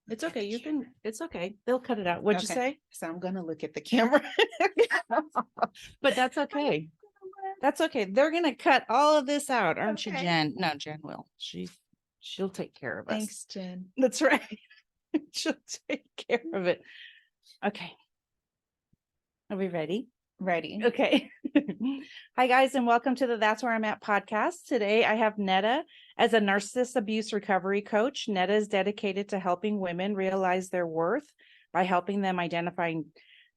It's okay. It's okay. They'll cut it out. What'd you say? So I'm going to look at the camera. But that's okay. That's okay. They're going to cut all of this out, aren't you, Jen? No, Jen will. She'll take care of us. Thanks, Jen. That's right. She'll take care of it. Okay. Are we ready? Ready. Okay. Hi, guys, and welcome to the That's Where I'm At podcast. Today, I have Netta as a narcissist abuse recovery coach. Netta is dedicated to helping women realize their worth by helping them identify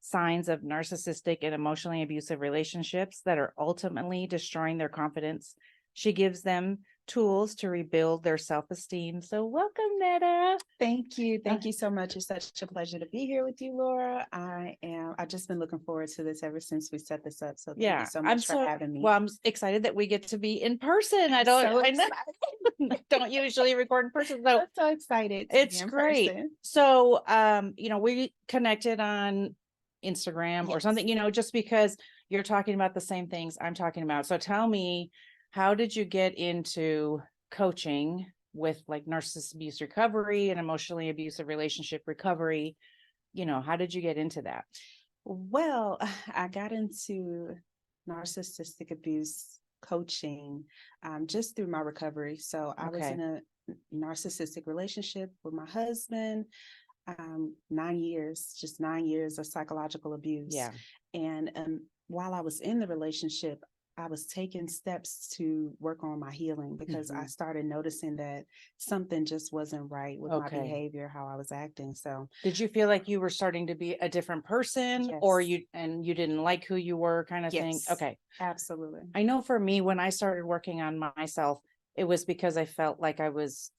signs of narcissistic and emotionally abusive relationships that are ultimately destroying their confidence. She gives them tools to rebuild their self-esteem. So welcome, Netta. Thank you. Thank you so much. It's such a pleasure to be here with you, Laura. I've just been looking forward to this ever since we set this up. So thank you so much for having me. Well, I'm excited that we get to be in person. I don't usually record in person. So I'm so excited. It's great. Person. So, we connected on Instagram or something, just because you're talking about the same things I'm talking about. So tell me, how did you get into coaching with like narcissist abuse recovery and emotionally abusive relationship recovery? How did you get into that? Well, I got into narcissistic abuse coaching just through my recovery. So I was in a narcissistic relationship with my husband, 9 years, just 9 years of psychological abuse. Yeah. And while I was in the relationship, I was taking steps to work on my healing because I started noticing that something just wasn't right with my behavior, how I was acting. So did you feel like you were starting to be a different person or you didn't like who you were kind of thing? Okay. Absolutely. I know for me, when I started working on myself, it was because I felt like I was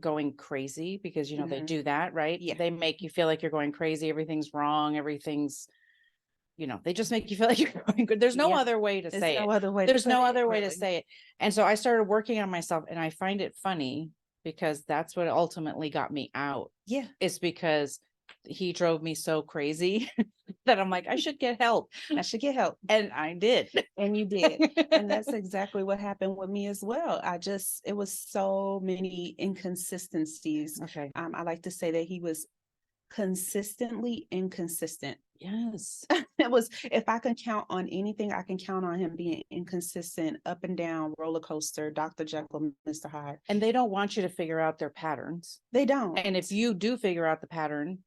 going crazy because, they do that, right? Yeah. They make you feel like you're going crazy. Everything's wrong. Everything's, they just make you feel like you're going good. There's no other way to say it. There's no other way to say it. And so I started working on myself, and I find it funny because that's what ultimately got me out. Yeah. It's because he drove me so crazy that I'm like, I should get help. I should get help. And I did. And you did. And that's exactly what happened with me as well. It was so many inconsistencies. Okay. I like to say that he was consistently inconsistent. Yes. It was, if I can count on anything, I can count on him being inconsistent, up and down, roller coaster, Dr. Jekyll, Mr. Hyde. And they don't want you to figure out their patterns. They don't. And if you do figure out the pattern,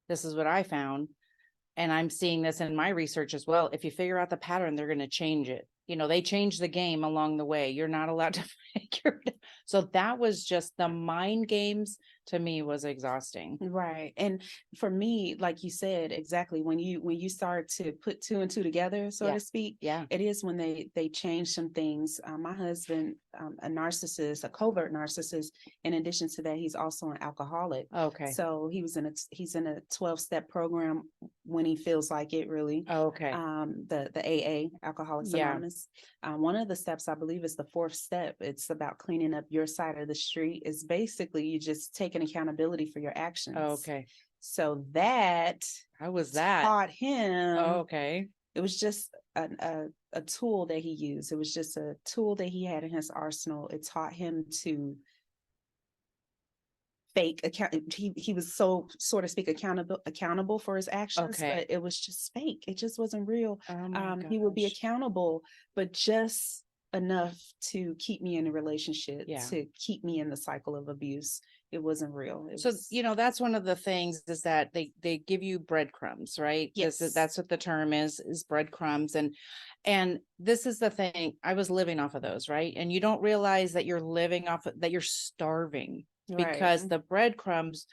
this is what I found, and I'm seeing this in my research as well. If you figure out the pattern, they're going to change it. They change the game along the way. You're not allowed to figure it out. So that was just the mind games, to me, was exhausting. Right. And for me, like you said, exactly, when you start to put two and two together, so to speak, it is when they change some things. My husband, a narcissist, a covert narcissist. In addition to that, he's also an alcoholic. Okay. So he's in a 12-step program when he feels like it, really. Okay. The AA, Alcoholics Anonymous. One of the steps, I believe, is the 4th step. It's about cleaning up your side of the street. It's basically you just taking accountability for your actions. Okay. So that taught him. Okay. It was just a tool that he used. It was just a tool that he had in his arsenal. It taught him to fake account. He was so to speak accountable for his actions, but it was just fake. It just wasn't real. He would be accountable, but just enough to keep me in a relationship, to keep me in the cycle of abuse. It wasn't real. That's one of the things is that they give you breadcrumbs, right? Yes. That's what the term is breadcrumbs. And this is the thing. I was living off of those, right? And you don't realize that you're living off that you're starving. Right. Because the breadcrumbs,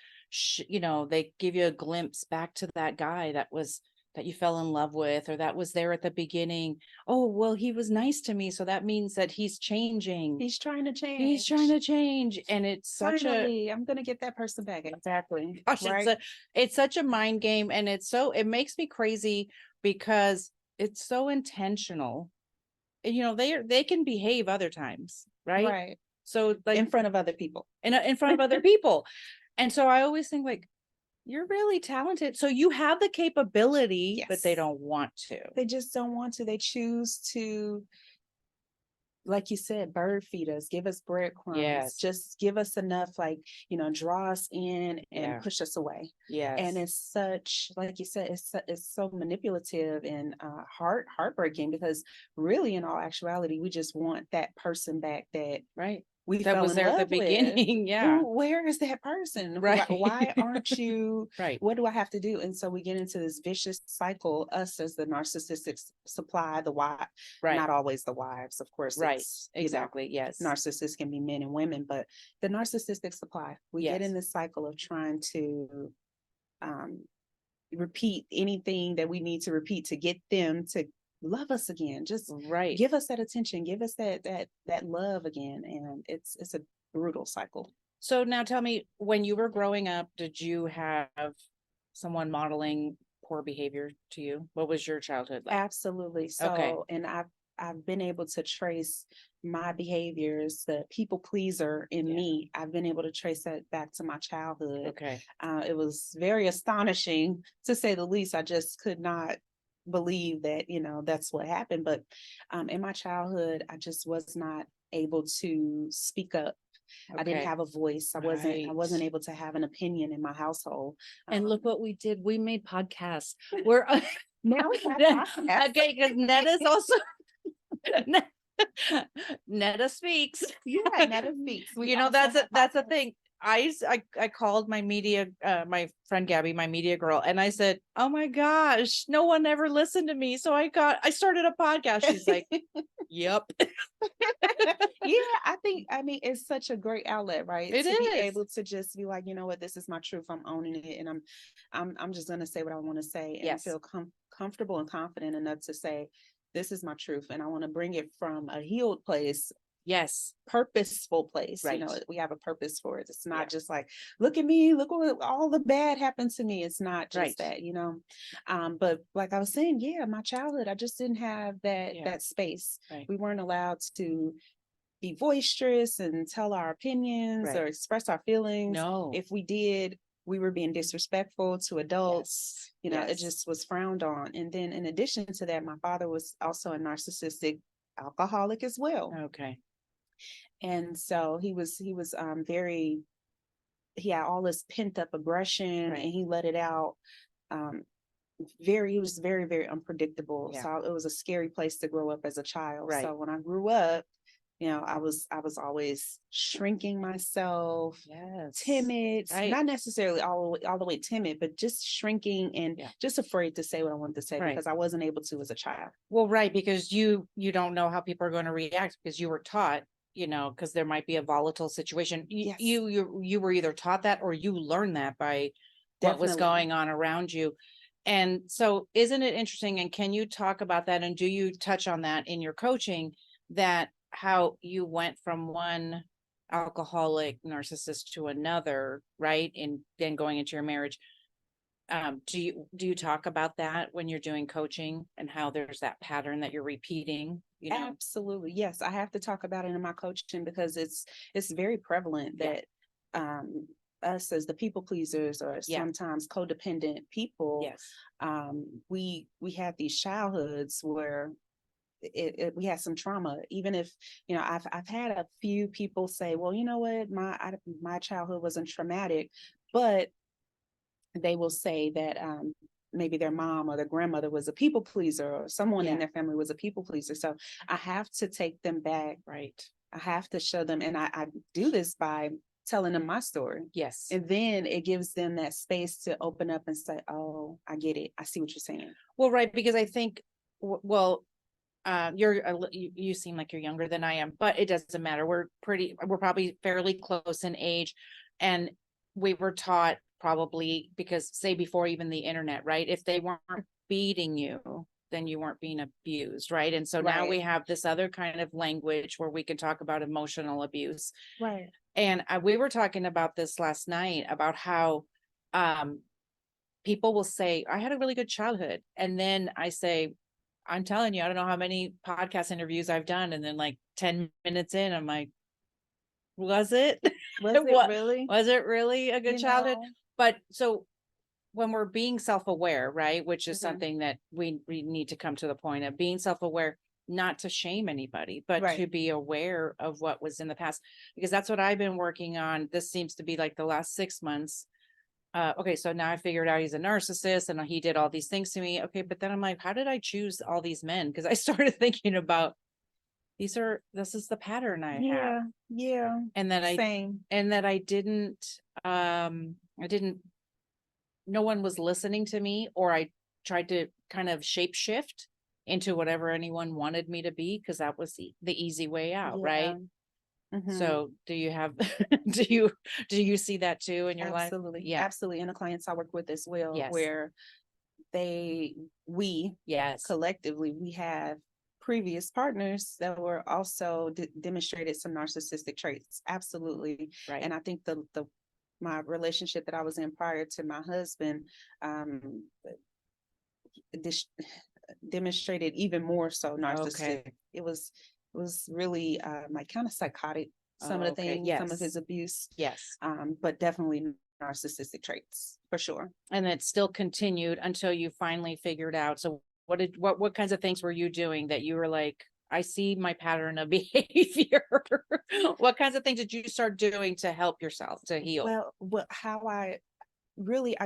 they give you a glimpse back to that guy that you fell in love with, or that was there at the beginning. Oh, well, he was nice to me, so that means that he's changing. He's trying to change. And it's finally, I'm gonna get that person back. Exactly. Gosh, right? It's such a mind game, and it makes me crazy because it's so intentional. And they can behave other times, right? Right. So like in front of other people. In front of other people. And so I always think, like, you're really talented. So you have the capability, but they don't want to. They just don't want to. They choose to like you said, bird feed us, give us breadcrumbs, Yes. just give us enough, like, draw us in and push us away. Yes. And it's such, like you said, it's so manipulative and heartbreaking, because really, in all actuality, we just want that person back that we that fell was in there love at the beginning. with. Yeah. Where is that person? Right. Why aren't you? Right. What do I have to do? And so we get into this vicious cycle, us as the narcissistic supply, the wife, not always the wives, of course. Right. Exactly. Yes. Narcissists can be men and women, but the narcissistic supply, we get in this cycle of trying to repeat anything that we need to repeat to get them to love us again. Just give us that attention, give us that love again. And it's a brutal cycle. So now tell me, when you were growing up, did you have someone modeling poor behavior to you? What was your childhood like? Absolutely. So, and I've been able to trace my behaviors, the people pleaser in me. I've been able to trace that back to my childhood. Okay. It was very astonishing, to say the least. I just could not believe that, that's what happened. But in my childhood, I just was not able to speak up. Okay. I didn't have a voice. I wasn't able to have an opinion in my household. And look what we did. We made podcasts. We're now we have podcasts. Okay, because Netta's also Netta speaks. Yeah, Netta speaks. That's a thing. I called my media, my friend Gabby, my media girl, and I said, "Oh my gosh, no one ever listened to me, so I started a podcast." She's like, "Yep." Yeah, I mean, it's such a great outlet, right? It is. Be able to just be like, you know what, this is my truth. I'm owning it, and I'm just gonna say what I want to say, and feel comfortable and confident enough to say, this is my truth, and I want to bring it from a healed place. Yes, purposeful place. Right. We have a purpose for it. It's not just like, look at me, look what all the bad happened to me. It's not just that, but like I was saying, my childhood, I just didn't have that space. Right. We weren't allowed to be boisterous and tell our opinions or express our feelings. No. If we did, we were being disrespectful to adults. It just was frowned on. And then in addition to that, my father was also a narcissistic alcoholic as well. Okay. And so he had all this pent up aggression, and he let it out. He was very, very unpredictable. Yeah. So it was a scary place to grow up as a child. Right. So when I grew up, I was always shrinking myself, timid, not necessarily all the way timid, but just shrinking and just afraid to say what I wanted to say because I wasn't able to as a child. Well, right, because you don't know how people are going to react, because you were taught, because there might be a volatile situation. Yes. You were either taught that or you learned that by what was going on around you. And so isn't it interesting? And can you talk about that? And do you touch on that in your coaching, that how you went from one alcoholic narcissist to another, right? And then going into your marriage. Do you talk about that when you're doing coaching, and how there's that pattern that you're repeating? Absolutely. Yes. I have to talk about it in my coaching, because it's very prevalent that us as the people pleasers, or sometimes codependent people, we had these childhoods where we had some trauma. Even if I've had a few people say, well, you know what, my childhood wasn't traumatic, but they will say that maybe their mom or their grandmother was a people pleaser, or someone in their family was a people pleaser. So I have to take them back. Right. I have to show them, and I do this by telling them my story. Yes. And then it gives them that space to open up and say, oh, I get it. I see what you're saying. Well, right, because I think, you seem like you're younger than I am, but it doesn't matter. We're probably fairly close in age, and we were taught, probably because, say, before even the internet, right? If they weren't beating you, then you weren't being abused, right? And so now we have this other kind of language where we can talk about emotional abuse. Right. And we were talking about this last night, about how people will say, I had a really good childhood. And then I say, I'm telling you, I don't know how many podcast interviews I've done. And then like 10 minutes in, I'm like, was it? Was it really a good childhood? But so when we're being self-aware, right, which is something that we need to come to the point of being self-aware, not to shame anybody, but Right. to be aware of what was in the past, because that's what I've been working on. This seems to be like the last 6 months. Okay, so now I figured out he's a narcissist and he did all these things to me. Okay, but then I'm like, how did I choose all these men? Because I started thinking about this is the pattern I have. Yeah. And that Same. I didn't, no one was listening to me, or I tried to kind of shape shift into whatever anyone wanted me to be, because that was the easy way out, right? So do you have do you see that too in your life? Absolutely. Yeah. Absolutely. And the clients I work with as well, Yes. where we Yes. collectively, we have previous partners that were also demonstrated some narcissistic traits. Absolutely. Right. And I think my relationship that I was in prior to my husband, this demonstrated even more so narcissistic. Okay. It was really like kind of psychotic, some of the things, some of his abuse. Yes. But definitely narcissistic traits for sure. And it still continued until you finally figured out. So what kinds of things were you doing that you were like, I see my pattern of behavior? What kinds of things did you start doing to help yourself to heal? Well, how I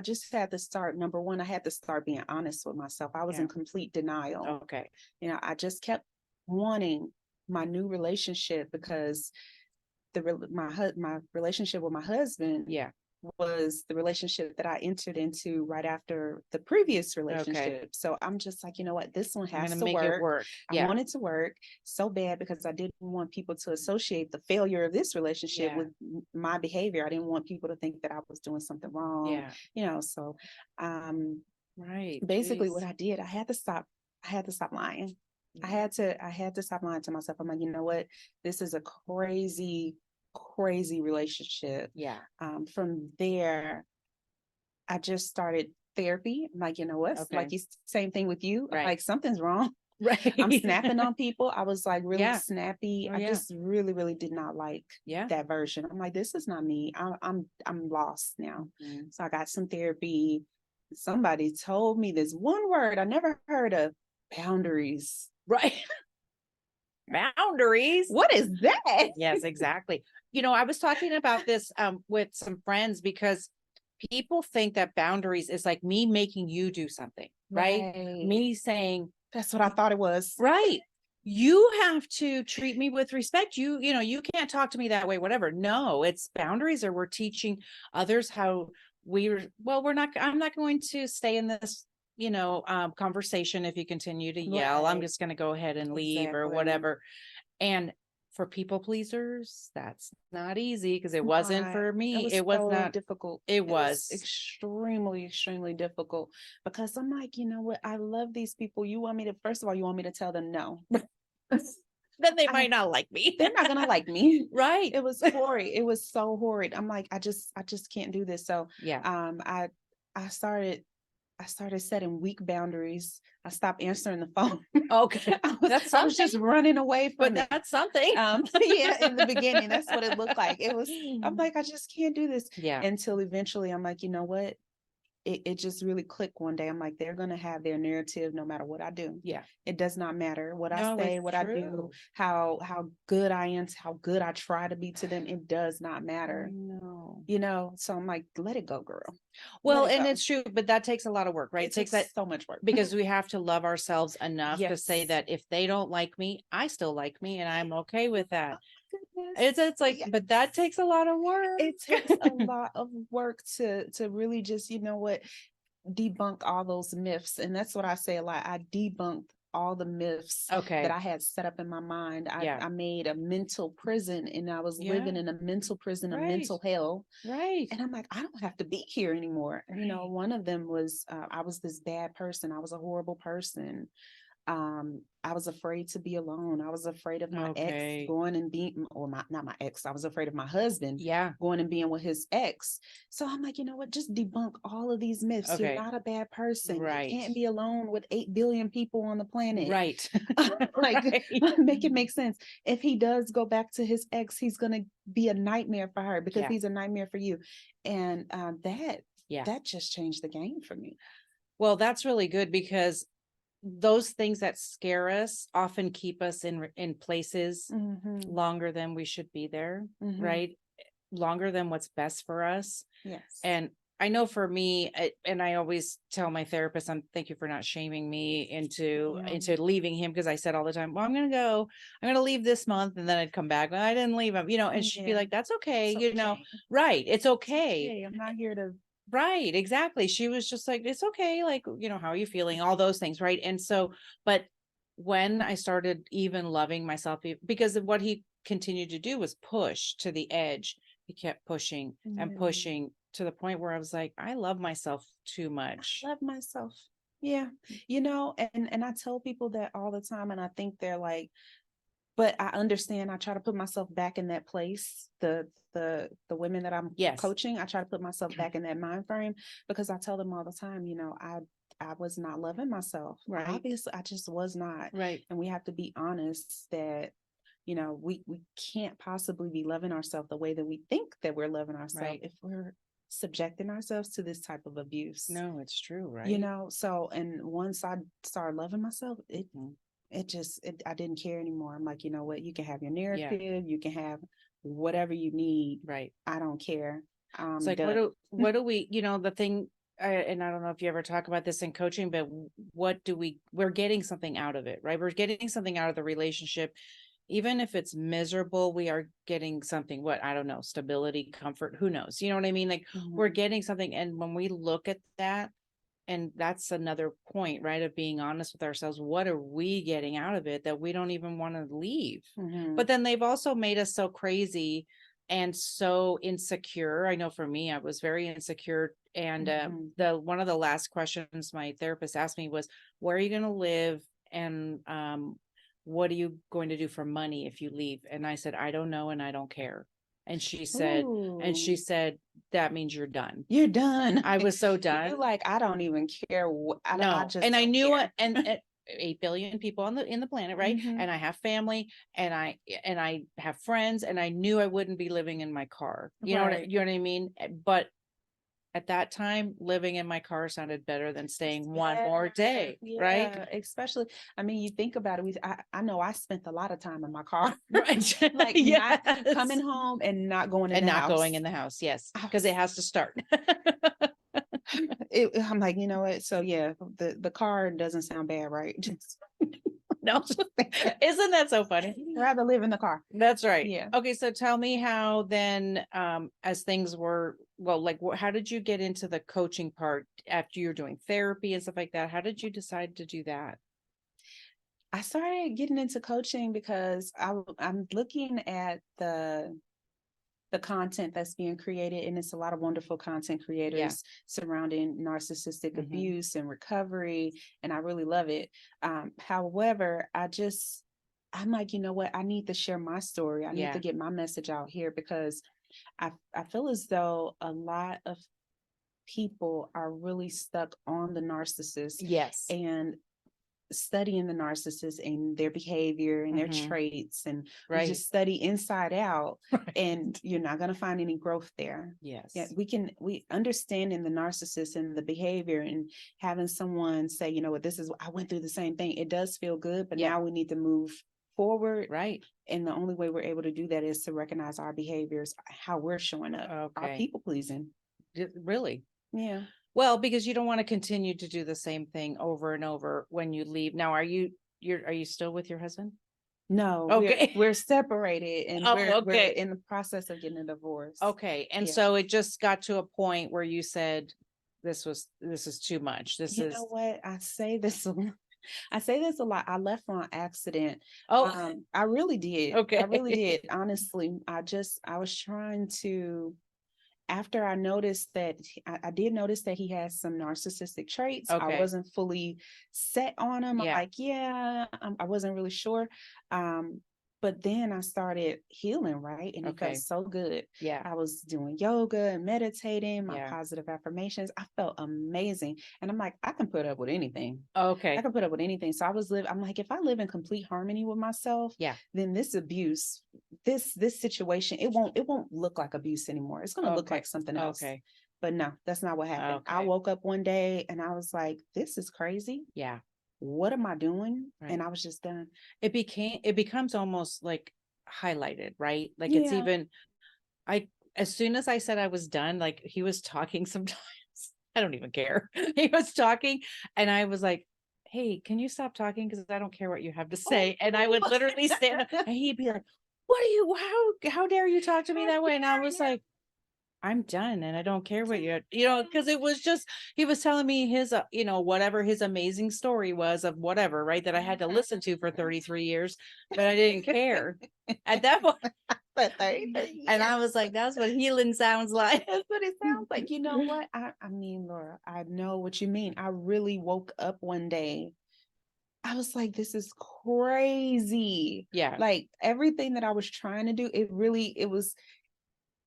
just had to start, number one, I had to start being honest with myself. I was in complete denial. Okay. I just kept wanting my new relationship because my relationship with my husband was the relationship that I entered into right after the previous relationship. Okay. So I'm just like, you know what, this one has to make work. It work. I want it to work so bad because I didn't want people to associate the failure of this relationship with my behavior. I didn't want people to think that I was doing something wrong. So right. Basically what I did, I had to stop lying. I had to stop lying to myself. I'm like, you know what? This is a crazy relationship. From there, I just started therapy. I'm like, you know what? Like, same thing with you. Right. Like, something's wrong. Right. I'm snapping on people. I was like really snappy. I just really did not like that version. I'm like, this is not me. I'm lost now. So I got some therapy. Somebody told me this one word I never heard of: boundaries. Right. Boundaries. What is that? Yes, exactly. I was talking about this with some friends, because people think that boundaries is like me making you do something, right? Me saying, that's what I thought it was. Right. You have to treat me with respect. You can't talk to me that way, whatever. No, it's boundaries, or we're teaching others how I'm not going to stay in this conversation if you continue to yell. I'm just going to go ahead and leave or whatever. And for people pleasers, that's not easy, because it wasn't for me. It was not difficult. It was extremely difficult, because I'm like, you know what? I love these people. First of all, you want me to tell them no? Then they might not like me. They're not gonna like me. Right. It was horrid. It was so horrid. I'm like, I just can't do this. So I started setting weak boundaries. I stopped answering the phone. Okay. I was just running away from it. That's something. In the beginning, that's what it looked like. I'm like, I just can't do this. Yeah. Until eventually I'm like, you know what? It just really clicked one day. I'm like, they're going to have their narrative no matter what I do. Yeah. It does not matter what I say, what I do, how good I am, how good I try to be to them. It does not matter. No. So I'm like, let it go, girl. Well, and it's true, but that takes a lot of work, right? It takes so much work, because we have to love ourselves enough to say that if they don't like me, I still like me, and I'm okay with that. It's like, but that takes a lot of work. It takes a lot of work to really just, debunk all those myths. And that's what I say a lot. I debunked all the myths that I had set up in my mind. I made a mental prison, and I was living in a mental prison, a mental hell. Right. And I'm like, I don't have to be here anymore. Right. One of them was, I was this bad person. I was a horrible person. I was afraid to be alone. I was afraid of my ex going and being, or not my ex. I was afraid of my husband going and being with his ex. So I'm like, you know what? Just debunk all of these myths. You're not a bad person. Right. You can't be alone with 8 billion people on the planet. Right. Make it make sense. If he does go back to his ex, he's going to be a nightmare for her, because he's a nightmare for you. And that just changed the game for me. Well, that's really good, because those things that scare us often keep us in places Mm-hmm. longer than we should be there, Mm-hmm. right? Longer than what's best for us. Yes. And I know for me, and I always tell my therapist, thank you for not shaming me into leaving him, because I said all the time, well, I'm going to leave this month, and then I'd come back. Well, I didn't leave him, and she'd be like, that's okay, right. It's okay. Hey, I'm not here to. Right, exactly. She was just like, it's okay. Like, how are you feeling? All those things. Right. And so, but when I started even loving myself, because of what he continued to do was push to the edge, he kept pushing and pushing to the point where I was like, I love myself too much. I love myself. Yeah. And I tell people that all the time, and I think they're like, but I understand. I try to put myself back in that place. The women that I'm coaching, I try to put myself back in that mind frame, because I tell them all the time, I was not loving myself. Right. Obviously, I just was not. Right. And we have to be honest that, we can't possibly be loving ourselves the way that we think that we're loving ourselves if we're subjecting ourselves to this type of abuse. No, it's true. Right. So, and once I started loving myself, I didn't care anymore. I'm like, you know what, you can have your narrative, you can have whatever you need. Right. I don't care. It's like, what do we, the thing, and I don't know if you ever talk about this in coaching, but we're getting something out of it, right? We're getting something out of the relationship. Even if it's miserable, we are getting something, I don't know, stability, comfort, who knows? You know what I mean? Like we're getting something. And when we look at that, and that's another point, right, of being honest with ourselves. What are we getting out of it that we don't even want to leave? But then they've also made us so crazy and so insecure. I know for me, I was very insecure. And one of the last questions my therapist asked me was, where are you going to live? And what are you going to do for money if you leave? And I said, I don't know. And I don't care. And she said, that means you're done. You're done. I was so done. You're like, I don't even care. I knew it. And 8 billion people in the planet, right? And I have family, and I have friends, and I knew I wouldn't be living in my car. You know what I mean? But at that time, living in my car sounded better than staying one more day, right? Especially, I mean, you think about it. I know I spent a lot of time in my car, right? Like not coming home and not going in the house. Going in the house, yes, because it has to start. I'm like, you know what? So yeah, the car doesn't sound bad, right? No, isn't that so funny? I'd rather live in the car. That's right. Yeah. Okay, so tell me how then, as things were, how did you get into the coaching part after you're doing therapy and stuff like that? How did you decide to do that? I started getting into coaching because I'm looking at the content that's being created, and it's a lot of wonderful content creators surrounding narcissistic abuse and recovery, and I really love it. However, I'm like, you know what, I need to share my story. I need to get my message out here, because I feel as though a lot of people are really stuck on the narcissist. Yes. And studying the narcissist and their behavior and their traits, and we just study inside out, and you're not going to find any growth there. Yes. Yeah, we understanding the narcissist and the behavior, and having someone say, you know what, I went through the same thing. It does feel good, but now we need to move forward. Right. And the only way we're able to do that is to recognize our behaviors, how we're showing up, our people pleasing. Really? Yeah. Well, because you don't want to continue to do the same thing over and over when you leave. Now, are you still with your husband? No. Okay. We're separated, and we're in the process of getting a divorce. Okay. And so it just got to a point where you said, this is too much. You know what? I say this a lot. I left on accident. Oh, I really did. Okay. I really did. Honestly, I was trying to, after I noticed that, I did notice that he has some narcissistic traits. Okay. I wasn't fully set on him. I'm like, I wasn't really sure. But then I started healing, right? And it felt so good. Yeah. I was doing yoga and meditating, my positive affirmations. I felt amazing. And I'm like, I can put up with anything. Okay. I can put up with anything. So I'm like, if I live in complete harmony with myself, then this abuse, this situation, it won't look like abuse anymore. It's going to look like something else. Okay. But no, that's not what happened. I woke up one day and I was like, this is crazy. Yeah. what am I doing? Right. And I was just done. It becomes almost like highlighted, right? Like it's Yeah. even, as soon as I said I was done, like he was talking sometimes, I don't even care. He was talking and I was like, hey, can you stop talking? Because I don't care what you have to say. And I would literally stand up and he'd be like, what are you, how dare you talk to me that way? And I was like, I'm done and I don't care what because it was just, he was telling me his, whatever his amazing story was of whatever, right, that I had to listen to for 33 years, but I didn't care at that point. And I was like, that's what healing sounds like. That's what it sounds like. You know what? I mean, Laura, I know what you mean. I really woke up one day. I was like, this is crazy. Yeah. Like everything that I was trying to do, it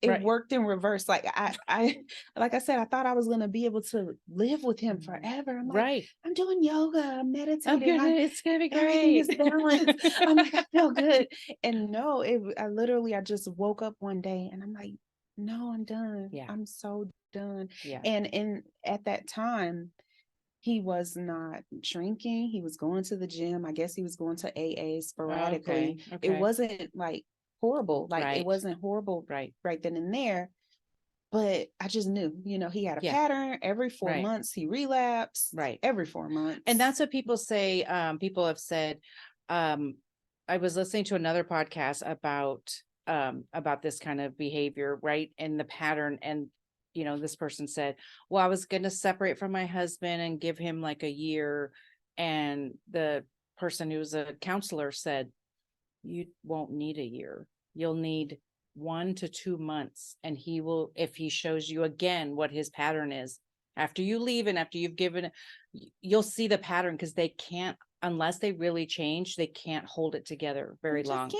Right. worked in reverse. Like like I said, I thought I was gonna be able to live with him forever. I'm like, right. I'm doing yoga, I'm meditating. It's gonna be everything great. is balanced. I'm like, I feel good. And no, I just woke up one day and I'm like, no, I'm done. Yeah. I'm so done. Yeah. And at that time, he was not drinking. He was going to the gym. I guess he was going to AA sporadically. Okay. It wasn't like horrible. Like Right. it wasn't horrible right then and there. But I just knew, he had a pattern. Every 4 months he relapsed. Right. Every 4 months. And that's what people say. People have said, I was listening to another podcast about this kind of behavior, right? And the pattern. And, this person said, well, I was going to separate from my husband and give him like a year. And the person who was a counselor said, you won't need a year. You'll need 1 to 2 months. And he will, if he shows you again what his pattern is, after you leave and after you've given, you'll see the pattern, because they can't, unless they really change, they can't hold it together very long.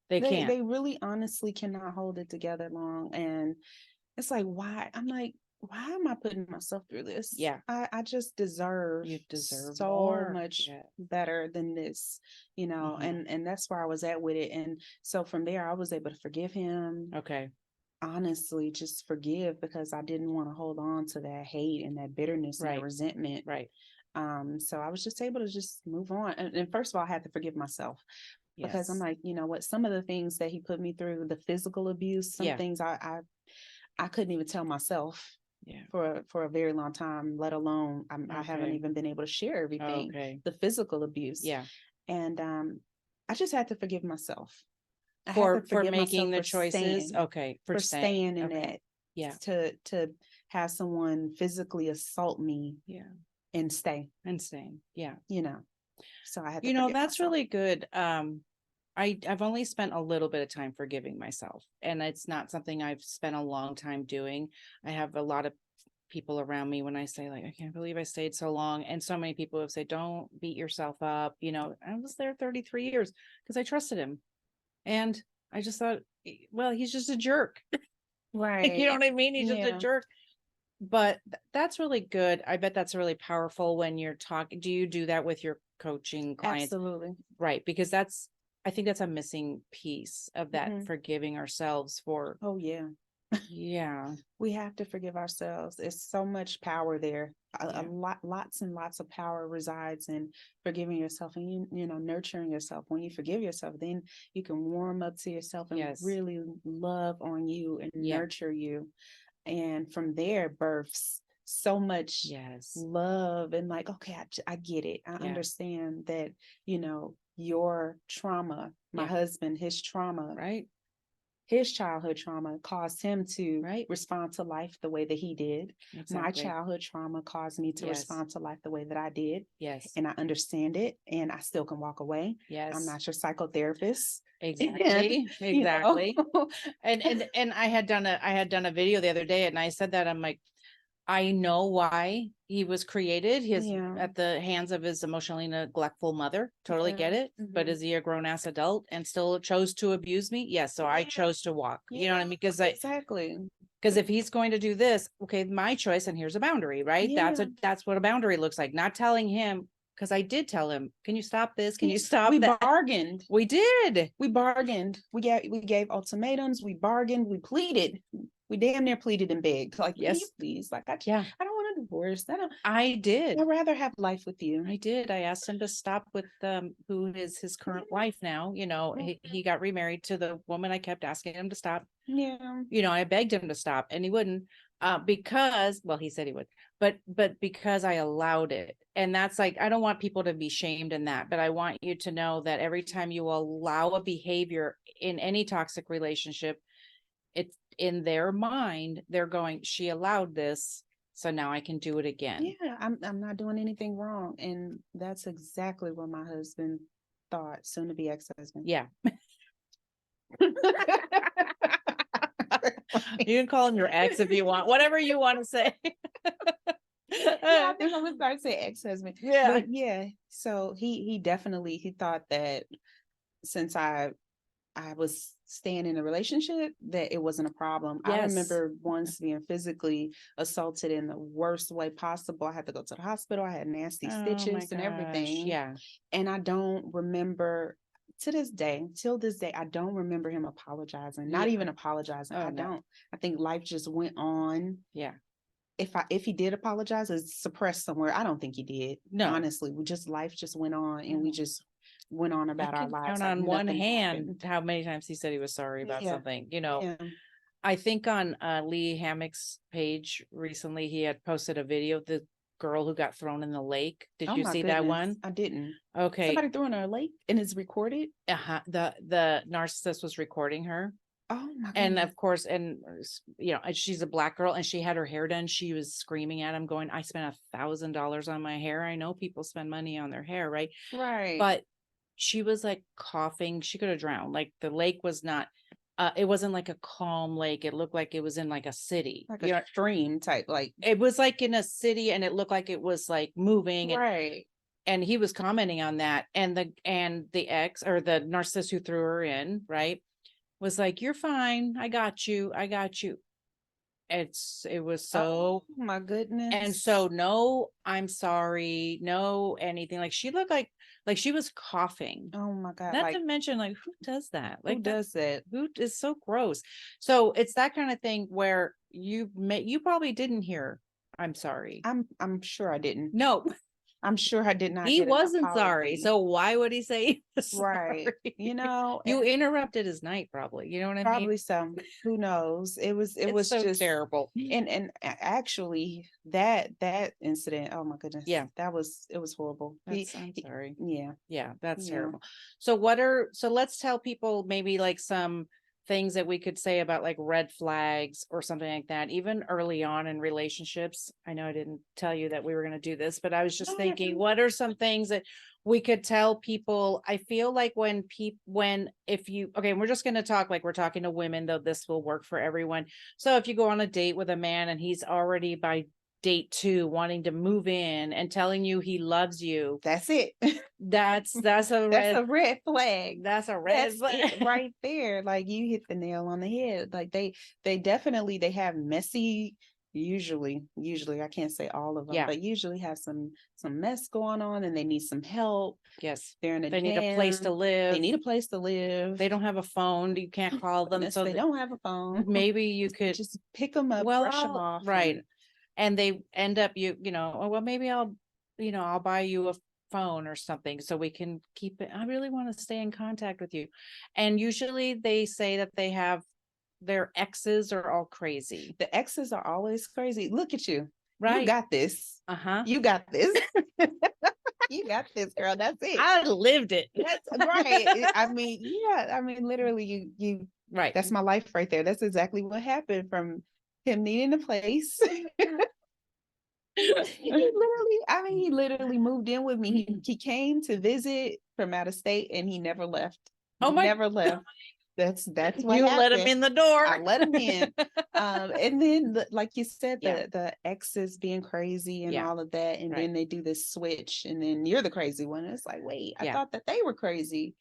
They can't. They really honestly cannot hold it together long. And it's like, why? I'm like, why am I putting myself through this? Yeah. I just deserve so more. much better than this, and that's where I was at with it. And so from there, I was able to forgive him. Okay. Honestly, just forgive, because I didn't want to hold on to that hate and that bitterness and that resentment. Right. So I was just able to just move on. And first of all, I had to forgive myself. Because I'm like, you know what, some of the things that he put me through, the physical abuse, some things I couldn't even tell myself for a very long time, let alone I haven't even been able to share everything, the physical abuse. And I just had to forgive myself. For making the choices. For staying in that. Yeah. To have someone physically assault me. Yeah. And staying. Yeah. So I had to that's myself. really good. I've only spent a little bit of time forgiving myself, and it's not something I've spent a long time doing. I have a lot of people around me when I say, like, I can't believe I stayed so long. And so many people have said, don't beat yourself up. I was there 33 years because I trusted him. And I just thought, well, he's just a jerk. Right. You know what I mean? He's just a jerk. But that's really good. I bet that's really powerful when you're talking. Do you do that with your coaching clients? Absolutely. Right. Because I think that's a missing piece of that, forgiving ourselves for. Oh, yeah. Yeah. We have to forgive ourselves. There's so much power there. Lots and lots of power resides in forgiving yourself and, nurturing yourself. When you forgive yourself, then you can warm up to yourself and really love on you and nurture you. And from there births so much love and like, okay, I get it. I understand that, your trauma, my husband, his trauma, his childhood trauma caused him to respond to life the way that he did. Exactly. My childhood trauma caused me to respond to life the way that I did. Yes. And I understand it, and I still can walk away. Yes. I'm not your psychotherapist. Exactly. Exactly. And I had done a video the other day, and I said that I'm like, I know why he was created at the hands of his emotionally neglectful mother. Totally get it. But is he a grown ass adult and still chose to abuse me? Yes. So I chose to walk. You know what I mean? Because because if he's going to do this, okay, my choice, and here's a boundary, right? Yeah. That's what a boundary looks like. Not telling him, because I did tell him, can you stop this? Can you stop that? We bargained. We did. We bargained. We gave ultimatums. We bargained. We pleaded. We damn near pleaded and begged. Like, please. Like, I don't want to divorced. I did. I'd rather have life with you. I did. I asked him to stop with who is his current wife now. He got remarried to the woman. I kept asking him to stop. Yeah. I begged him to stop and he wouldn't, because, well, he said he would, but because I allowed it. And that's like, I don't want people to be shamed in that, but I want you to know that every time you allow a behavior in any toxic relationship, it's in their mind, they're going, she allowed this, so now I can do it again. Yeah, I'm not doing anything wrong. And that's exactly what my husband thought, soon to be ex-husband. Yeah. You can call him your ex if you want, whatever you want to say. Yeah, I think I'm gonna start saying ex-husband. Yeah. But yeah, so he definitely he thought that since I was staying in a relationship that it wasn't a problem. Yes. I remember once being physically assaulted in the worst way possible. I had to go to the hospital. I had nasty stitches and everything. Yeah. And I don't remember till this day, I don't remember him apologizing, not even apologizing. Oh, I no. don't. I think life just went on. Yeah. If he did apologize, it's suppressed somewhere. I don't think he did. No. Honestly, life just went on and we just went on about our lives. Count on one hand how many times he said he was sorry about something. Yeah. I think on Lee Hammock's page recently, he had posted a video of the girl who got thrown in the lake. Did you see that one? I didn't. Okay. Somebody threw in a lake and it's recorded. The narcissist was recording her. Oh my goodness. And of course, and she's a Black girl and she had her hair done. She was screaming at him going, I spent $1,000 on my hair. I know people spend money on their hair, right? Right. But she was like coughing. She could have drowned. Like the lake was not, it wasn't like a calm lake. It looked like it was in like a city. Like a stream type, like. It was like in a city and it looked like it was like moving. Right. And he was commenting on that. And the ex or the narcissist who threw her in, right, was like, you're fine. I got you. It was so, oh my goodness. And so no, I'm sorry, no anything. Like she looked like she was coughing. Oh my God. Not to mention, like, who does that? Like, who does that? Who is so gross? So it's that kind of thing where you probably didn't hear, I'm sorry. I'm sure I didn't. No. I'm sure I did not. He wasn't sorry. So why would he say he was right? Sorry? You interrupted his night, probably. You know what I mean? Probably so. Who knows? It was so just terrible. And actually that incident, oh my goodness. Yeah. It was horrible. I'm sorry. Yeah. Yeah, that's terrible. So let's tell people maybe like some things that we could say about like red flags or something like that, even early on in relationships. I know I didn't tell you that we were going to do this, but I was just thinking, what are some things that we could tell people? I feel like we're just going to talk like we're talking to women, though this will work for everyone. So if you go on a date with a man and he's already by date 2 wanting to move in and telling you he loves you, that's it. That's a red flag. That's a red flag right there. Like you hit the nail on the head. Like they definitely have messy, usually I can't say all of them, but usually have some mess going on and they need some help. Yes. They need a place to live. They need a place to live. They don't have a phone. You can't call them. So they don't have a phone. Maybe you could just pick them up, brush them off. Right. And they end up, well, maybe I'll buy you a phone or something so we can keep it. I really want to stay in contact with you. And usually they say that they have their exes are all crazy. The exes are always crazy. Look at you. Right. You got this. You got this. You got this, girl. That's it. I lived it. That's right. I mean, literally you right. That's my life right there. That's exactly what happened from him needing a place. He literally moved in with me. He came to visit from out of state and he never left. Never left. That's what you happened. Let him in the door. I let him in. And then like you said, the exes being crazy and all of that. And then they do this switch and then you're the crazy one. It's like, wait, I thought that they were crazy.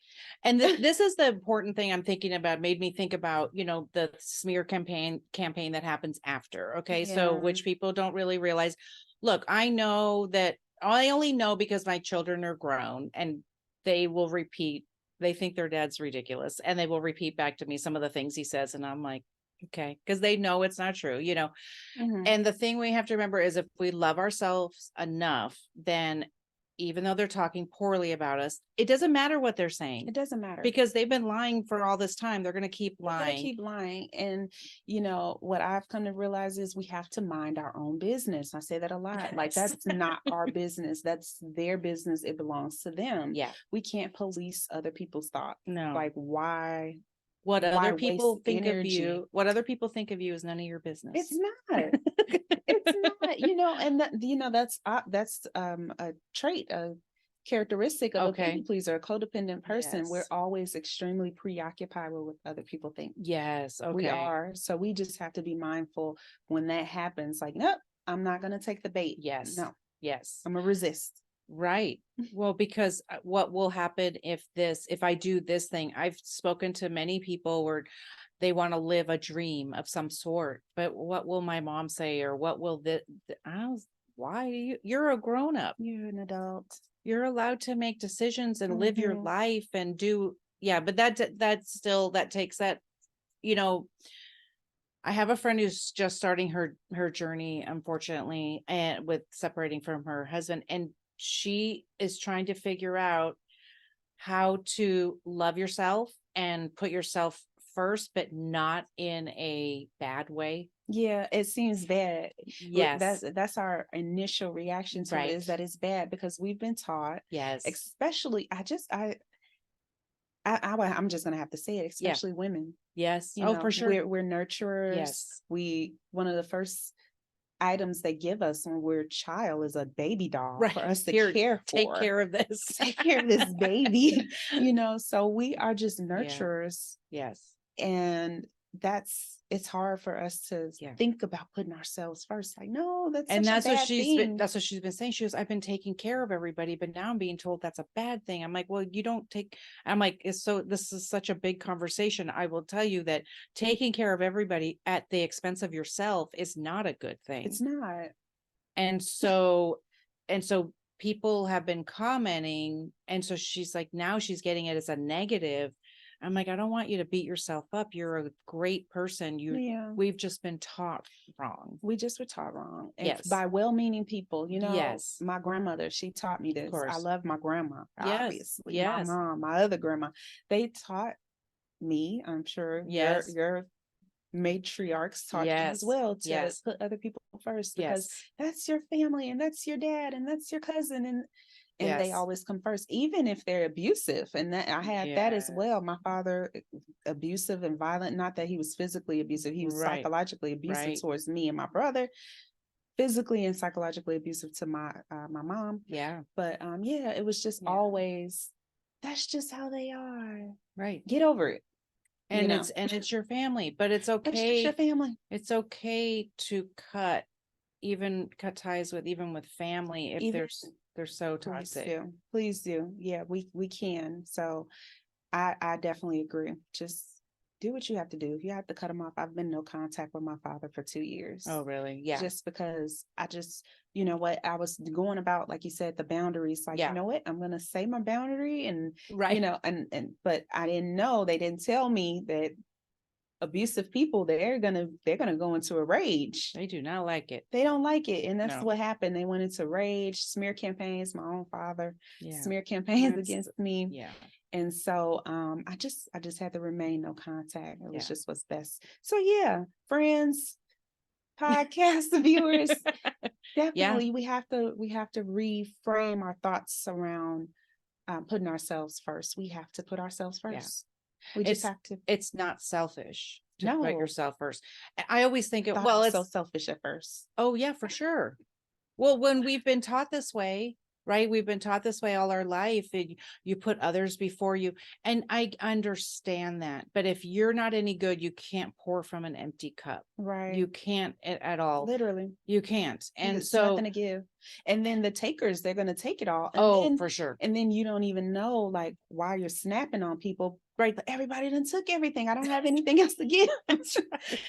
And this is the important thing I'm thinking about, made me think about, the smear campaign that happens after. Okay. Yeah. So which people don't really realize. Look, I know that I only know because my children are grown and they will repeat. They think their dad's ridiculous and they will repeat back to me some of the things he says. And I'm like, Okay. Because they know it's not true, And the thing we have to remember is if we love ourselves enough, then even though they're talking poorly about us, it doesn't matter what they're saying. It doesn't matter. Because they've been lying for all this time. They're going to keep lying. And what I've come to realize is we have to mind our own business. I say that a lot. Yes. Like, that's not our business. That's their business. It belongs to them. Yeah. We can't police other people's thoughts. No. Like, why? What why other people think energy? of you, what other people think of you is none of your business. It's not. It's not, and that's a trait, a characteristic of a people pleaser, a codependent person. Yes. We're always extremely preoccupied with what other people think. Yes. Okay. We are. So we just have to be mindful when that happens. Like, nope, I'm not going to take the bait. Yes. No. Yes. I'm going to resist. Right. Well, because what will happen if I do this thing, I've spoken to many people where they want to live a dream of some sort, but what will my mom say? Or what will you're a grown up. You're an adult. You're allowed to make decisions and live your life and do. Yeah. But that takes that, I have a friend who's just starting her journey, unfortunately, and with separating from her husband, and she is trying to figure out how to love yourself and put yourself first, but not in a bad way. Yeah, it seems bad. Yes. That's our initial reaction to it, is that it's bad because we've been taught. Yes. Especially, I'm just gonna have to say it, especially women. Yes. For sure. We're nurturers. Yes. One of the first items they give us when we're a child is a baby doll for us to care for. Take care of this. Take care of this baby. So we are just nurturers. Yes. And it's hard for us to think about putting ourselves first. Like, no, that's what she's been saying. She goes, I've been taking care of everybody, but now I'm being told that's a bad thing. I'm like, well, I'm like, this is such a big conversation. I will tell you that taking care of everybody at the expense of yourself is not a good thing. It's not. And so people have been commenting. And so she's like, now she's getting it as a negative. I'm like, I don't want you to beat yourself up. You're a great person. We've just been taught wrong. We just were taught wrong. And yes. By well-meaning people, Yes. My grandmother, she taught me this. I love my grandma, yes. obviously. Yes. My mom, my other grandma, they taught me, I'm sure your matriarchs taught you as well, to put other people first, because that's your family and that's your dad and that's your cousin, and they always come first, even if they're abusive. And that I had that as well. My father, abusive and violent, not that he was physically abusive, he was psychologically abusive towards me and my brother, physically and psychologically abusive to my mom. Yeah. But it was just always, that's just how they are. Right. Get over it. And it's your family, but it's okay. It's your family. It's okay to cut ties with family if they're so toxic. Please do. Yeah, we can. So I definitely agree. Just do what you have to do. If you have to cut them off, I've been no contact with my father for 2 years. Oh, really? Yeah. Just because I was going about, like you said, the boundaries. Like, you know what? I'm going to say my boundary and, but I didn't know, they didn't tell me that abusive people, they're gonna go into a rage. They do not like it. They don't like it. And that's what happened. They went into rage, smear campaigns, my own father, smear campaigns against me. Yeah. And so I just had to remain no contact. It was just what's best. So friends, podcast viewers, definitely we have to reframe our thoughts around putting ourselves first. We have to put ourselves first. We just have to. It's not selfish to put yourself first. I always think it's so selfish at first. Oh yeah, for sure. Well, when we've been taught this way, right? We've been taught this way all our life. You put others before you. And I understand that. But if you're not any good, you can't pour from an empty cup. Right. You can't at all. Literally. You can't. And it's so nothing to give. And then the takers, they're going to take it all. And for sure. And then you don't even know like why you're snapping on people. Right. But everybody done took everything. I don't have anything else to give.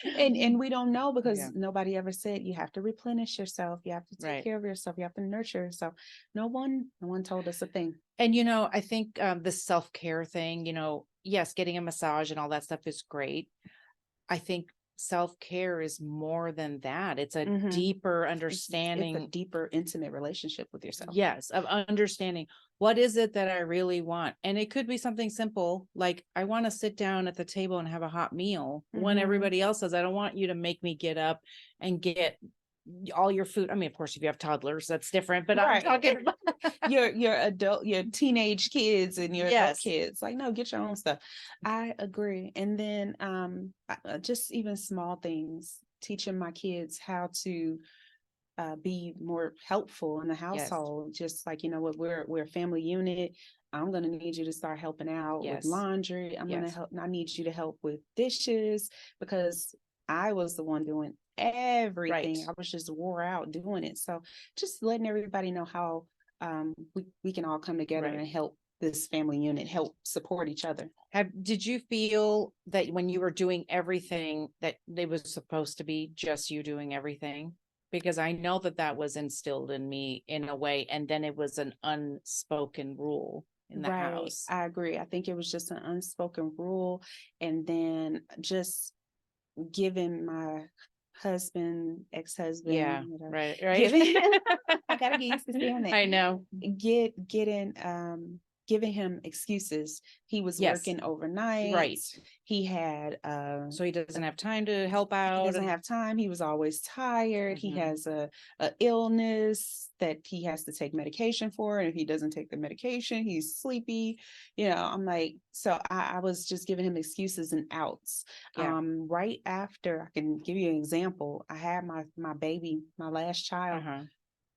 and we don't know because nobody ever said you have to replenish yourself. You have to take care of yourself. You have to nurture yourself. No one told us a thing. And, I think the self-care thing, yes, getting a massage and all that stuff is great. I think self-care is more than that. It's a deeper understanding. It's a deeper, intimate relationship with yourself. Yes, of understanding what is it that I really want. And it could be something simple, like I want to sit down at the table and have a hot meal when everybody else says, I don't want you to make me get up and get all your food. I mean, of course, if you have toddlers, that's different, but I'm talking about your adult, your teenage kids and your adult kids. Like, no, get your own stuff. I agree. And then just even small things, teaching my kids how to be more helpful in the household. Just like, you know what, we're a family unit. I'm going to need you to start helping out with laundry. I'm going to help. I need you to help with dishes, because I was the one doing everything. I was just wore out doing it. So just letting everybody know how we can all come together and help this family unit, help support each other. Did you feel that when you were doing everything that it was supposed to be just you doing everything? Because I know that was instilled in me in a way, and then it was an unspoken rule in the house. I agree. I think it was just an unspoken rule. And then just giving my husband, ex-husband, right. I gotta get used to saying that. I know. Giving him excuses. He was working overnight. Right. He had so he doesn't have time to help out. He doesn't have time. He was always tired. He has a illness that he has to take medication for. And if he doesn't take the medication, he's sleepy. You know, I'm like, so I was just giving him excuses and outs. Right after, I can give you an example. I had my baby, my last child,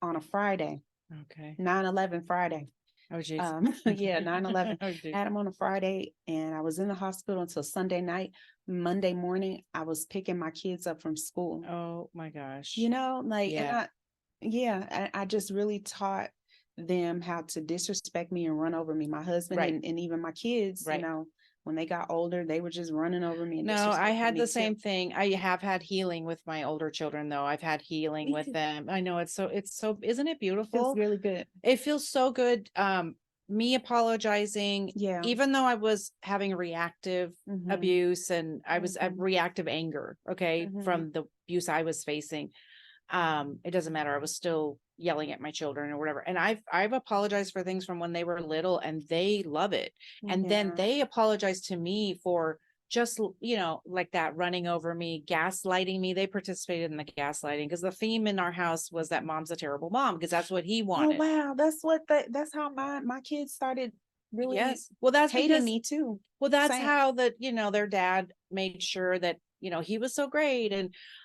on a Friday. Okay. 9/11 Friday. Oh, geez. 9/11. Had him on a Friday, and I was in the hospital until Sunday night. Monday morning, I was picking my kids up from school. Oh my gosh. You know, like, and I just really taught them how to disrespect me and run over me. My husband and even my kids, you know, when they got older, they were just running over me. And no, I had the same thing. I have had healing with my older children, though. I've had healing with them. I know it's so, isn't it beautiful? It feels really good. It feels so good. Me apologizing, even though I was having reactive abuse, and I was at reactive anger, from the abuse I was facing. It doesn't matter. I was still yelling at my children or whatever. And I've apologized for things from when they were little, and they love it. And then they apologize to me for just, you know, like that, running over me, gaslighting me. They participated in the gaslighting, because the theme in our house was that mom's a terrible mom, because that's what he wanted. Oh, wow. That's how my kids started really well, that's hating me too. Well, that's how you know, their dad made sure that, you know, he was so great.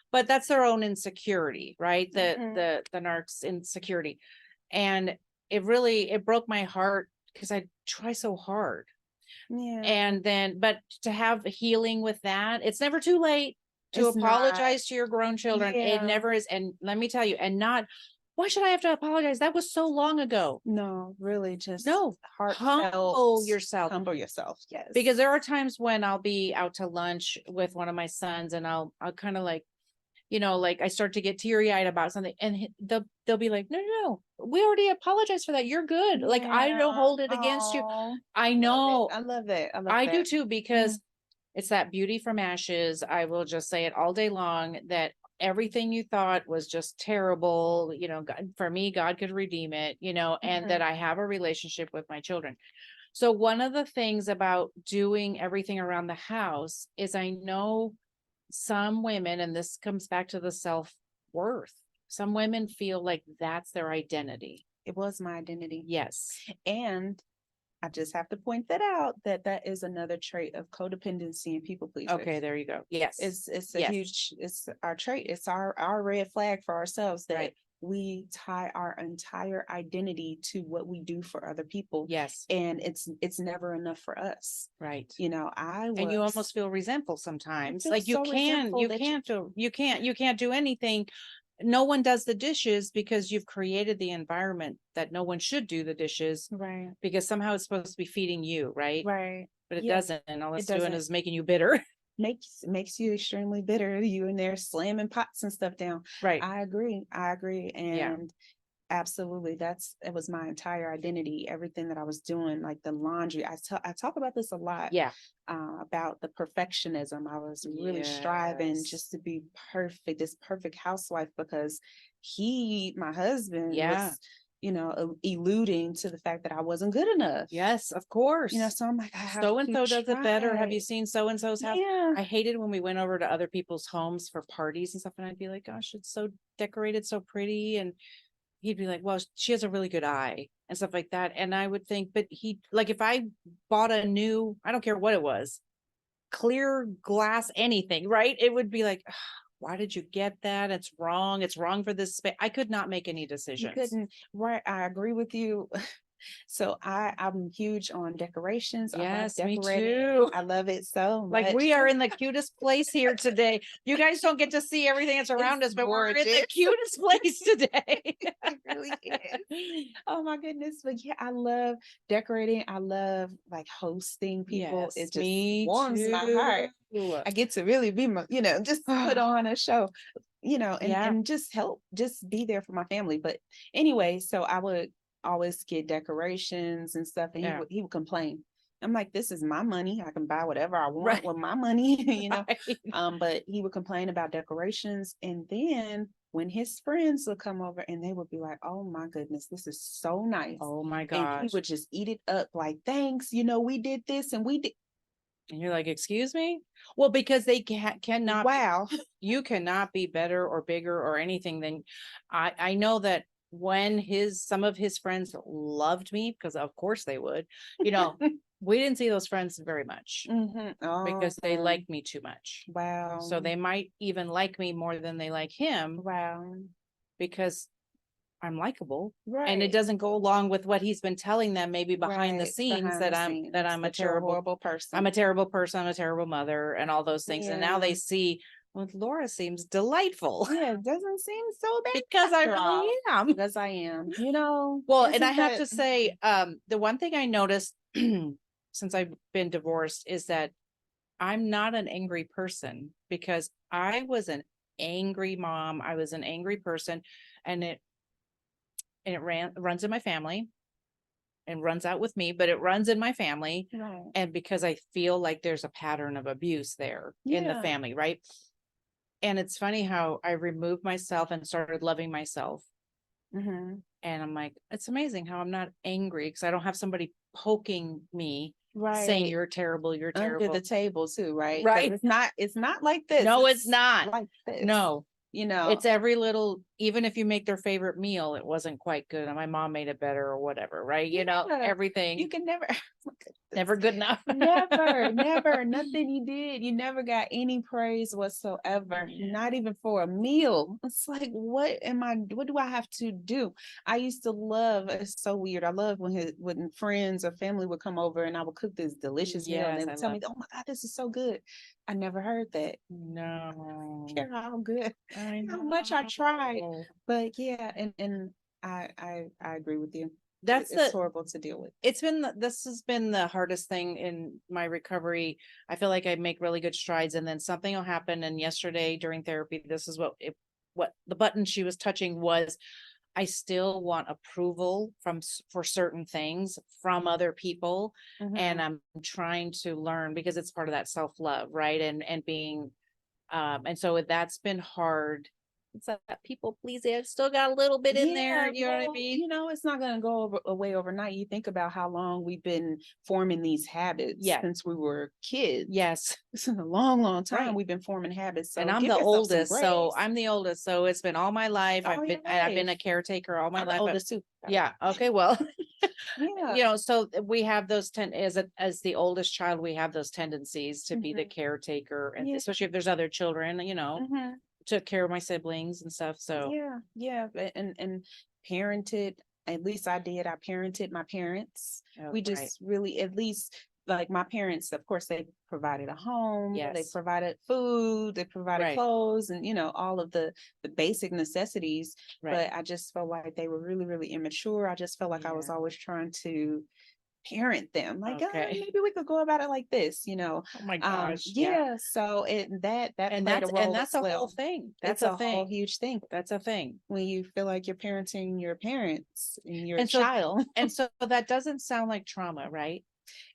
But that's their own insecurity, right? The narcs insecurity. And it broke my heart, because I try so hard. And then, but to have healing with that, it's never too late to apologize to your grown children. It never is. And let me tell you, why should I have to apologize? That was so long ago. No, really, just humble yourself. Humble yourself. Yes. Because there are times when I'll be out to lunch with one of my sons, and I'll kind of like, you know, like I start to get teary-eyed about something, and they'll be like, no, we already apologized for that. You're good. Like, I don't hold it against you. I know. I love it. I do too, because it's that beauty from ashes. I will just say it all day long, that everything you thought was just terrible, you know, God, for me, God could redeem it, you know, and that I have a relationship with my children. So one of the things about doing everything around the house is, I know some women, and this comes back to the self-worth, some women feel like that's their identity. It was my identity. Yes. And I just have to point that out, that is another trait of codependency and people pleasers. Okay, there you go. Yes. It's a huge, it's our trait. It's our red flag for ourselves, that we tie our entire identity to what we do for other people. Yes. And it's never enough for us. Right. You know, and you almost feel resentful sometimes. Like you can't do anything. No one does the dishes, because you've created the environment that no one should do the dishes. Right. Because somehow it's supposed to be feeding you, right? Right. But it doesn't. And all it's doing is making you bitter. Makes you extremely bitter. You in there slamming pots and stuff down. Right. I agree. And Absolutely. It was my entire identity, everything that I was doing, like the laundry. I talk about this a lot. Yeah. About the perfectionism. I was really striving just to be perfect, this perfect housewife, because my husband was, alluding to the fact that I wasn't good enough. Yes, of course. So I'm like, I have so and so to does it better. Have you try. seen so and so's house? Yeah. I hated when we went over to other people's homes for parties and stuff, and I'd be like, gosh, it's so decorated, so pretty. And he'd be like, well, she has a really good eye and stuff like that. And I would think, but like, if I bought a new, I don't care what it was, clear glass, anything, right? It would be like, why did you get that? It's wrong. It's wrong for this space. I could not make any decisions. You couldn't, right? I agree with you. So I'm huge on decorations. Yes, I love me decorating. too. I love it so Like, much. we are in the cutest place here today. You guys don't get to see everything that's around us, but we're in the cutest place today. It really is. Oh my goodness. But yeah, I love decorating. I love like hosting people. Yes, It just warms my heart. I get to really be just put on a show, and just help, just be there for my family. But anyway, so I would always get decorations and stuff, and he would complain. I'm like, this is my money. I can buy whatever I want with my money, Right. But he would complain about decorations. And then when his friends would come over and they would be like, oh my goodness, this is so nice. Oh my And gosh. he would just eat it up like, thanks, we did this and we did. And you're like, excuse me? Well, because they cannot. Wow. You cannot be better or bigger or anything than I know that when some of his friends loved me, because of course they would, we didn't see those friends very much because they liked me too much. Wow. So they might even like me more than they like him. Wow. Because I'm likable, right? And it doesn't go along with what he's been telling them, maybe behind the scenes, that I'm a horrible person. I'm a terrible person. I'm a terrible mother, and all those things. And now they see, well, Laura seems delightful. Yeah, it doesn't seem so bad because I really am. Because I am, Well, and I have to say, the one thing I noticed since I've been divorced is that I'm not an angry person, because I was an angry mom. I was an angry person, and it runs in my family and runs out with me, but it runs in my family. Right. And because I feel like there's a pattern of abuse there in the family, right? And it's funny how I removed myself and started loving myself. And I'm like, it's amazing how I'm not angry, because I don't have somebody poking me, saying you're terrible, you're terrible. Under the table too, right? Right. It's not like this. No, it's not like this. No. It's every little, even if you make their favorite meal, it wasn't quite good, and my mom made it better or whatever, right? Everything. You can never good enough. never, nothing you did. You never got any praise whatsoever, not even for a meal. It's like, what do I have to do? I used to love, it's so weird. I love when friends or family would come over and I would cook this delicious meal, and they would tell me, oh my God, this is so good. I never heard that. No. I don't care how good, how much I tried. But yeah, and I agree with you. It's horrible to deal with. This has been the hardest thing in my recovery. I feel like I make really good strides, and then something will happen. And yesterday during therapy, this is what the button she was touching was, I still want approval for certain things from other people. And I'm trying to learn, because it's part of that self-love, right? And being, and so that's been hard. It's that people pleasing. I've still got a little bit in there. You know what I mean? It's not going to go away overnight. You think about how long we've been forming these habits since we were kids. Yes. It's a long, long time we've been forming habits. So and I'm the oldest. So it's been all my life. I've been a caretaker all my life. Oldest too. Yeah. Okay. Well, so we have those as the oldest child, we have those tendencies to be the caretaker, and especially if there's other children, took care of my siblings and stuff. So and parented, at least I did. I parented my parents. We just really, at least, like my parents, of course, they provided a home, they provided food, they provided clothes, and all of the basic necessities. But I just felt like they were really, really immature. I just felt like I was always trying to parent them. Like, Okay. maybe we could go about it like this, Oh my gosh. So that And played a role that's as a well. whole thing. That's a whole huge thing. That's a thing. When you feel like you're parenting your parents and your And so- child. And so that doesn't sound like trauma, right?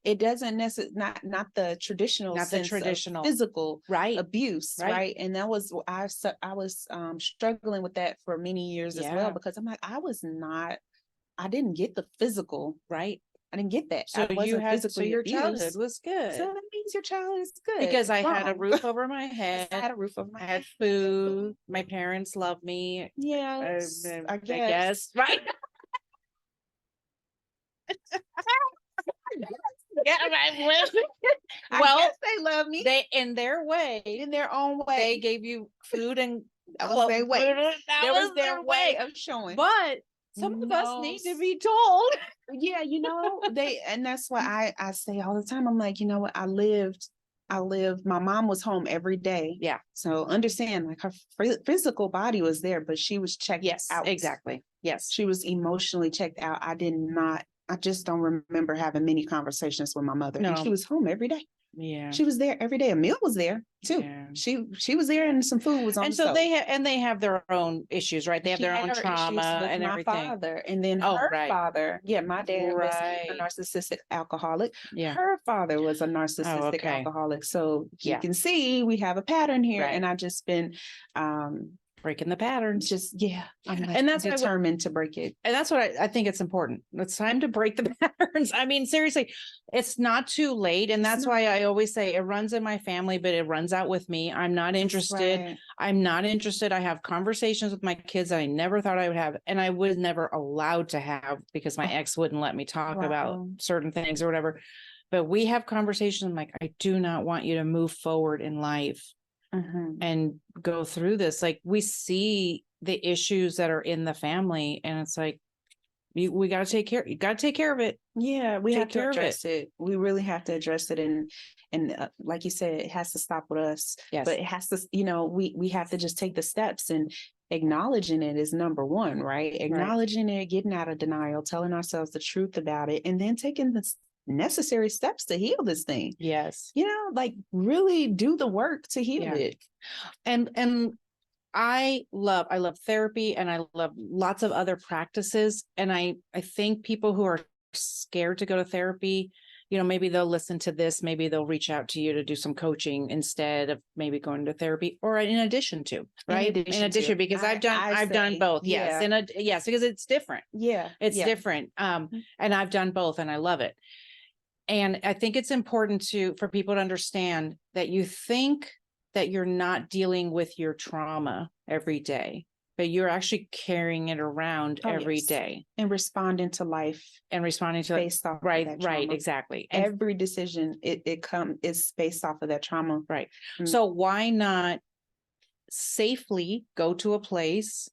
It doesn't necessarily, not the traditional Not the sense traditional. of physical Right. abuse, Right. right? And that was I was struggling with that for many years as well, because I'm like, I didn't get the physical. Right. I didn't get that. So I wasn't physically your abused. childhood was good. So that means your childhood is good. Because I had a Wrong. roof over my head. I had a roof over my I had head. food. My parents loved me. Yes, I guess. Right. Yeah, well, guess they love me. They, in their way, in their own way, they gave you food and that was their way. That was their way of showing. But some of us need to be told. Yeah, and that's why I say all the time. I'm like, you know what? I lived. My mom was home every day. Yeah. So understand, like, her physical body was there, but she was checked out. Exactly. Yes. She was emotionally checked out. I just don't remember having many conversations with my mother. No. And she was home every day. Yeah. She was there every day. A meal was there too. Yeah. She was there, and some food was on. And the so stove. they have their own issues, right? They have their own trauma and everything. My father, and then her father. Yeah, my dad was a narcissistic alcoholic. Yeah. Her father was a narcissistic alcoholic. So you can see we have a pattern here, and I've just been breaking the patterns. And that's determined to break it. And that's what I think it's important. It's time to break the patterns. I mean, seriously, it's not too late. And that's why I always say it runs in my family, but it runs out with me. I'm not interested. Right. I'm not interested. I have conversations with my kids that I never thought I would have. And I was never allowed to have, because my ex wouldn't let me talk about certain things or whatever. But we have conversations. I'm like, I do not want you to move forward in life. And go through this. Like, we see the issues that are in the family, and it's like, we got to take care. You got to take care of it. Yeah, we have to address it. We really have to address it, and like you said, it has to stop with us. Yes. But it has to, we have to just take the steps, and acknowledging it is number one, right? Acknowledging it, getting out of denial, telling ourselves the truth about it, and then taking the necessary steps to heal this thing. Yes. Like, really do the work to heal it. And I love therapy, and I love lots of other practices. And I think people who are scared to go to therapy, maybe they'll listen to this, maybe they'll reach out to you to do some coaching instead of maybe going to therapy, or in addition to, right? In addition, because I've done both. Yes. Yes, because it's different. Yeah. It's different. And I've done both, and I love it. And I think it's important for people to understand that you think that you're not dealing with your trauma every day, but you're actually carrying it around every day and responding to life based off right, exactly. And every decision is based off of that trauma. Right. So why not safely go to a place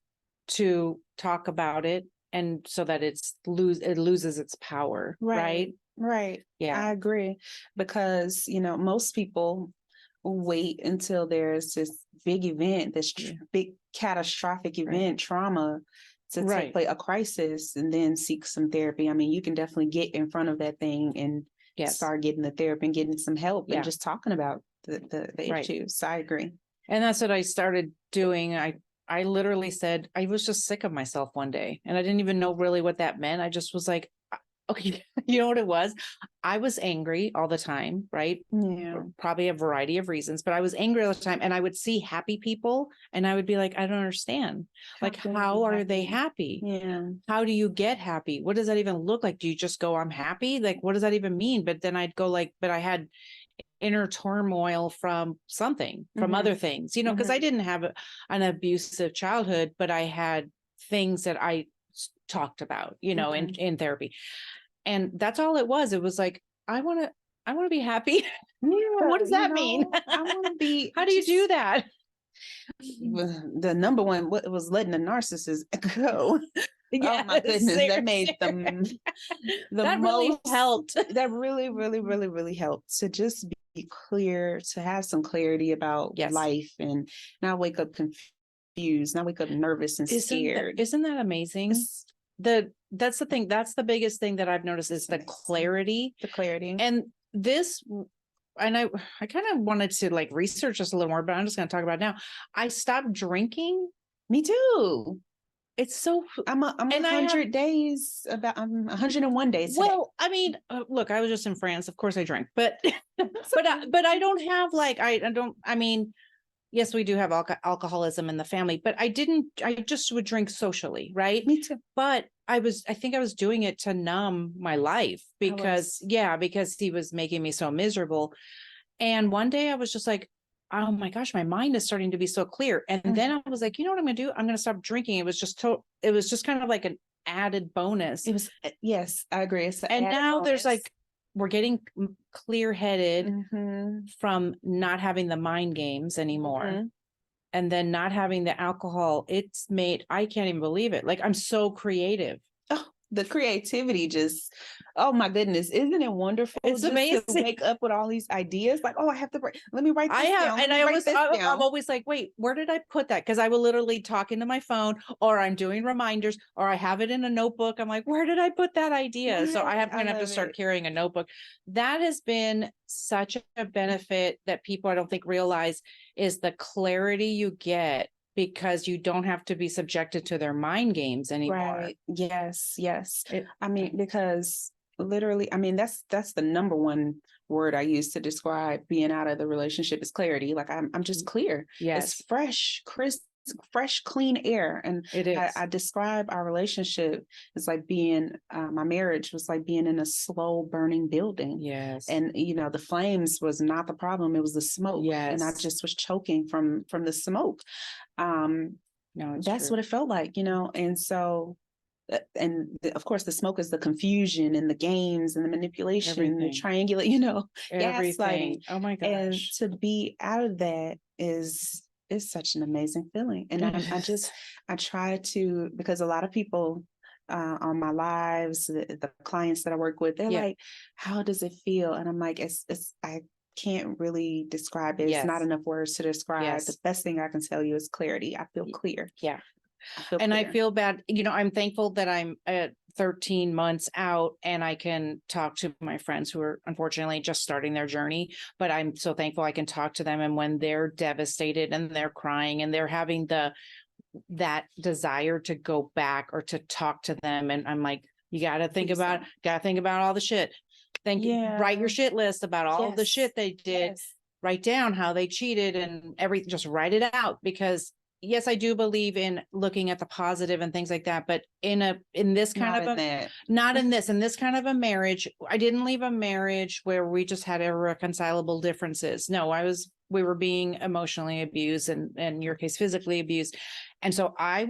to talk about it, and so that it loses its power, right? Right. Yeah, I agree. Because, most people wait until there's this big event, this big catastrophic event, trauma, to take place, a crisis, and then seek some therapy. I mean, you can definitely get in front of that thing and start getting the therapy and getting some help and just talking about the issues. So I agree. And that's what I started doing. I literally said, I was just sick of myself one day, and I didn't even know really what that meant. I just was like, okay, you know what it was? I was angry all the time, right? Yeah. Probably a variety of reasons, but I was angry all the time, and I would see happy people, and I would be like, I don't understand. How are they happy? Yeah. How do you get happy? What does that even look like? Do you just go, I'm happy? Like, what does that even mean? But then I'd go but I had inner turmoil from other things, because I didn't have an abusive childhood, but I had things that I talked about, in therapy. And that's all it was. It was like, I want to be happy. Yeah, what does that mean? I want to be. How do you do that? The number one was letting the narcissist go. Yes, oh my goodness, seriously. That made them that really helped. That really, really, really, really helped to just be clear, to have some clarity about life, and not wake up confused, not wake up nervous and scared. Isn't that amazing? that's the thing. That's the biggest thing that I've noticed is the clarity. The clarity. And this, and I kind of wanted to like research this a little more, but I'm just going to talk about it now. I stopped drinking. Me too. It's so I'm 100 days about 101 days. Today. Well, I mean, look, I was just in France. Of course I drank, but but I don't have like I don't. I mean, yes, we do have alcoholism in the family, but I just would drink socially, right? Me too. But I think I was doing it to numb my life because he was making me so miserable. And one day I was just like, oh my gosh, my mind is starting to be so clear. And then I was like, you know what I'm going to do? I'm going to stop drinking. It was just kind of like an added bonus. It was, yes, I agree. And now bonus. There's like, we're getting clear-headed from not having the mind games anymore. And then not having the alcohol. I can't even believe it. Like, I'm so creative. Oh, the creativity just, oh my goodness. Isn't it wonderful? It's amazing to wake up with all these ideas. Like, oh, I have to let me write this down. And I'm always like, wait, where did I put that? Because I will literally talk into my phone, or I'm doing reminders, or I have it in a notebook. I'm like, where did I put that idea? So I'm going to have to start carrying a notebook. That has been such a benefit that people I don't think realize is the clarity you get, because you don't have to be subjected to their mind games anymore. Right. Yes. I mean, because literally, I mean, that's the number one word I use to describe being out of the relationship is clarity. Like I'm just clear. Yes. It's fresh, crisp, fresh, clean air. And it is. I describe our relationship as like being, my marriage was like being in a slow burning building. Yes. And, the flames was not the problem. It was the smoke. Yes. And I just was choking from the smoke. No, that's true. what it felt like, and so, of course, the smoke is the confusion and the games and the manipulation and the triangulate, gaslighting. Oh my gosh. And to be out of that is such an amazing feeling. And I try to, because a lot of people on my lives, the clients that I work with, they're like, how does it feel? And I'm like, I can't really describe it. It's not enough words to describe. The best thing I can tell you is clarity. I feel clear. Yeah. And I feel bad. I'm thankful that I'm at 13 months out and I can talk to my friends who are unfortunately just starting their journey, but I'm so thankful I can talk to them. And when they're devastated and they're crying and they're having that desire to go back or to talk to them. And I'm like, you got to think about all the shit. Write your shit list about all the shit they did. Write down how they cheated and everything. Just write it out, because yes, I do believe in looking at the positive and things like that. But in this kind of a marriage, I didn't leave a marriage where we just had irreconcilable differences. No, we were being emotionally abused and in your case, physically abused. And so I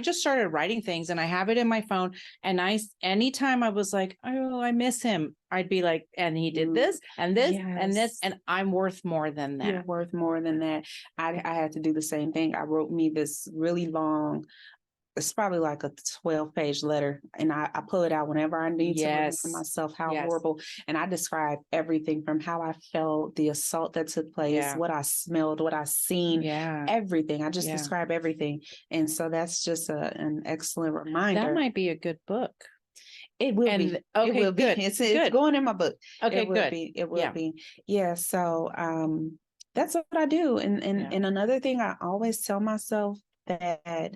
just started writing things, and I have it in my phone. And anytime I was like, oh, I miss him, I'd be like, and he did this and this and this, and I'm worth more than that. You're worth more than that. I had to do the same thing. I wrote me this really long, it's probably like a 12-page letter, and I pull it out whenever I need to remind myself how horrible. And I describe everything from how I felt, the assault that took place, what I smelled, what I seen, everything. I just describe everything. And so that's just an excellent reminder. That might be a good book. It will be. Okay, it will good. It's going in my book. Okay, good. It will be. Yeah. So that's what I do. And another thing I always tell myself, that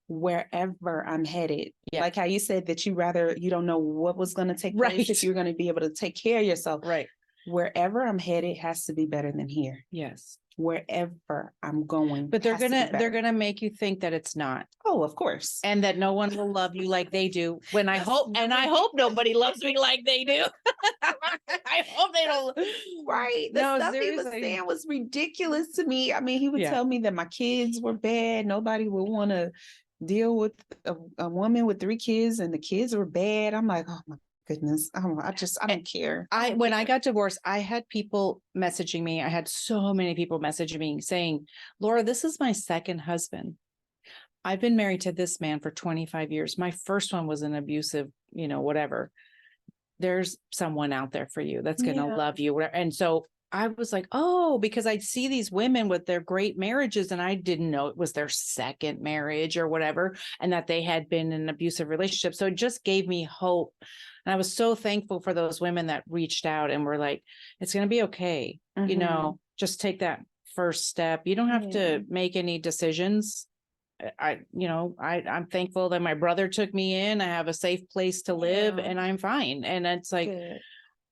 wherever I'm headed, like how you said that you don't know what was going to take place, if you're going to be able to take care of yourself. Right. Wherever I'm headed has to be better than here. Yes. Wherever I'm going. But they're gonna make you think that it's not. Oh, of course. And that no one will love you like they do. I hope nobody loves me like they do. I hope they don't. Right. The stuff he was saying was ridiculous to me. I mean, he would tell me that my kids were bad. Nobody would want to deal with a woman with 3 kids, and the kids were bad. I'm like, oh my goodness. I don't care. When I got divorced, I had people messaging me. I had so many people messaging me saying, Laura, this is my second husband. I've been married to this man for 25 years. My first one was an abusive, whatever. There's someone out there for you that's going to love you. And so I was like, oh, because I'd see these women with their great marriages and I didn't know it was their second marriage or whatever, and that they had been in an abusive relationship. So it just gave me hope. And I was so thankful for those women that reached out and were like, it's going to be okay. Just take that first step. You don't have to make any decisions. I'm thankful that my brother took me in. I have a safe place to live and I'm fine. And it's like,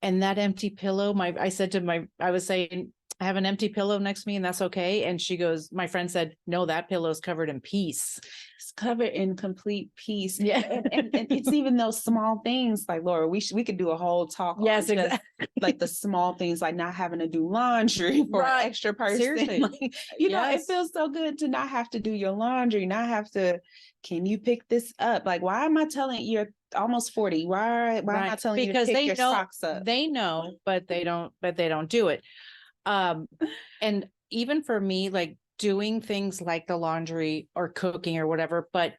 and that empty pillow, I was saying, I have an empty pillow next to me and that's okay. And she goes, my friend said, no, that pillow's covered in peace. It's covered in complete peace. Yeah. And it's even those small things like, Laura, we could do a whole talk. Yes, exactly. Like the small things, like not having to do laundry for an extra person. Seriously. Like, it feels so good to not have to do your laundry, not have to, can you pick this up? Like, why am I telling you, you're almost 40? Why am I telling you to pick your socks up? They know, but they don't do it. And even for me, like doing things like the laundry or cooking or whatever, but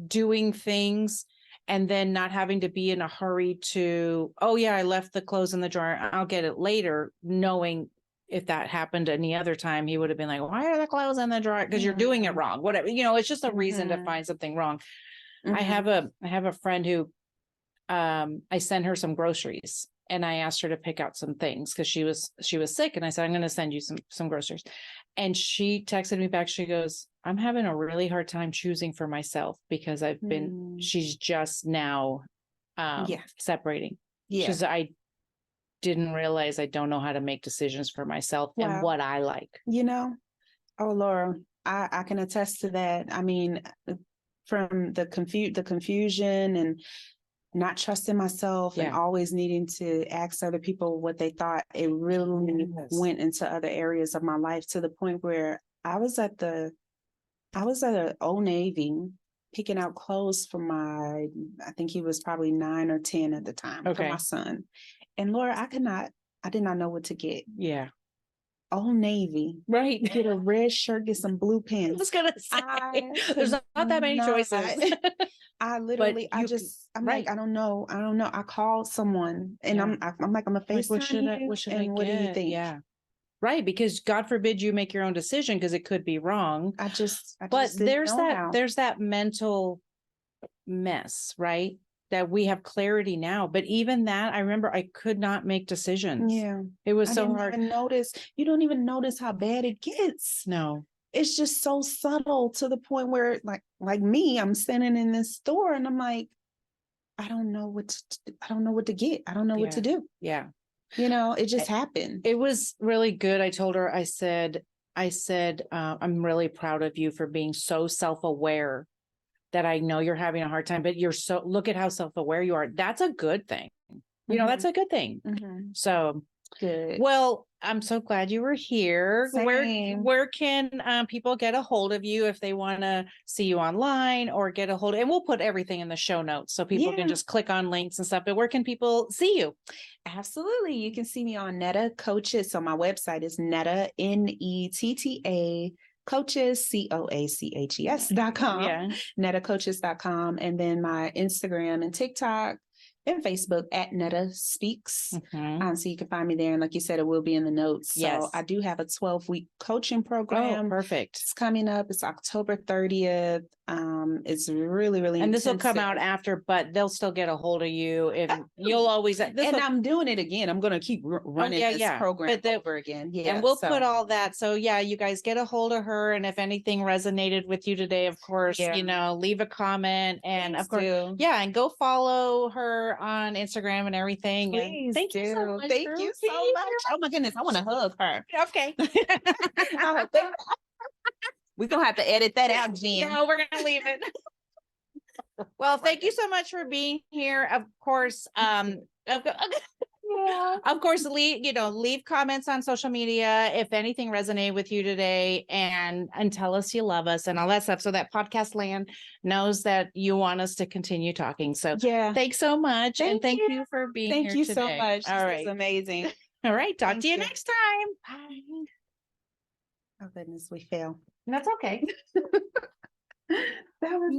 doing things and then not having to be in a hurry to, oh yeah, I left the clothes in the drawer, I'll get it later, knowing if that happened any other time, he would have been like, why are the clothes in the drawer? Because you're doing it wrong. Whatever, it's just a reason to find something wrong. I have a friend who, I sent her some groceries and I asked her to pick out some things because she was sick. And I said, I'm going to send you some groceries. And she texted me back. She goes, I'm having a really hard time choosing for myself because she's just now separating. Yeah. Because I didn't realize I don't know how to make decisions for myself and what I like. Oh, Laura, I can attest to that. I mean, from the confusion and not trusting myself and always needing to ask other people what they thought, it really went into other areas of my life to the point where I was at Old Navy picking out clothes for I think he was probably 9 or 10 at the time, for my son. And Laura, I did not know what to get. Yeah. Old Navy. Right. Get a red shirt, get some blue pants. I was going to say, there's not that many choices. I literally, I'm like, I don't know. I called someone and I'm like, I'm a FaceTime what should and I what get? do you think? Yeah. Right. Because God forbid you make your own decision because it could be wrong. But there's that mental mess, right? That we have clarity now. But even that, I remember I could not make decisions. Yeah. It was so hard. You don't even notice how bad it gets. No. It's just so subtle to the point where like me, I'm standing in this store and I'm like, I don't know what to get. I don't know what to do. Yeah. It just happened. It was really good. I told her, I said, I'm really proud of you for being so self-aware that I know you're having a hard time, but look at how self-aware you are. That's a good thing. That's a good thing. So good. Well, I'm so glad you were here. Same. Where can people get a hold of you if they want to see you online or get a hold of, and we'll put everything in the show notes so people can just click on links and stuff, but where can people see you? Absolutely. You can see me on Netta Coaches. So my website is Netta, Netta Coaches, COACHES.com. Yeah. NettaCoaches.com. And then my Instagram and TikTok and Facebook at Netta Speaks. So you can find me there. And like you said, it will be in the notes. So I do have a 12-week coaching program. Oh, perfect. It's coming up. It's October 30th. It's really, really and this will come out after, but they'll still get a hold of you if you'll always. I'm doing it again. I'm going to keep running this program over again. Yeah. And we'll put all that. So you guys get a hold of her. And if anything resonated with you today, of course, leave a comment and of course, and go follow her on Instagram and everything. Please thank you so much. Thank you so much. Oh my goodness. I want to hug her. Okay. We're going to have to edit that out, Jen. No, we're going to leave it. Well, thank you so much for being here. Of course, leave comments on social media if anything resonated with you today and tell us you love us and all that stuff so that podcast land knows that you want us to continue talking. So thanks so much. Thank you for being here today. Thank you so much. All right. It's amazing. All right. Talk to you next time. Bye. Oh goodness, we fail. That's okay. That was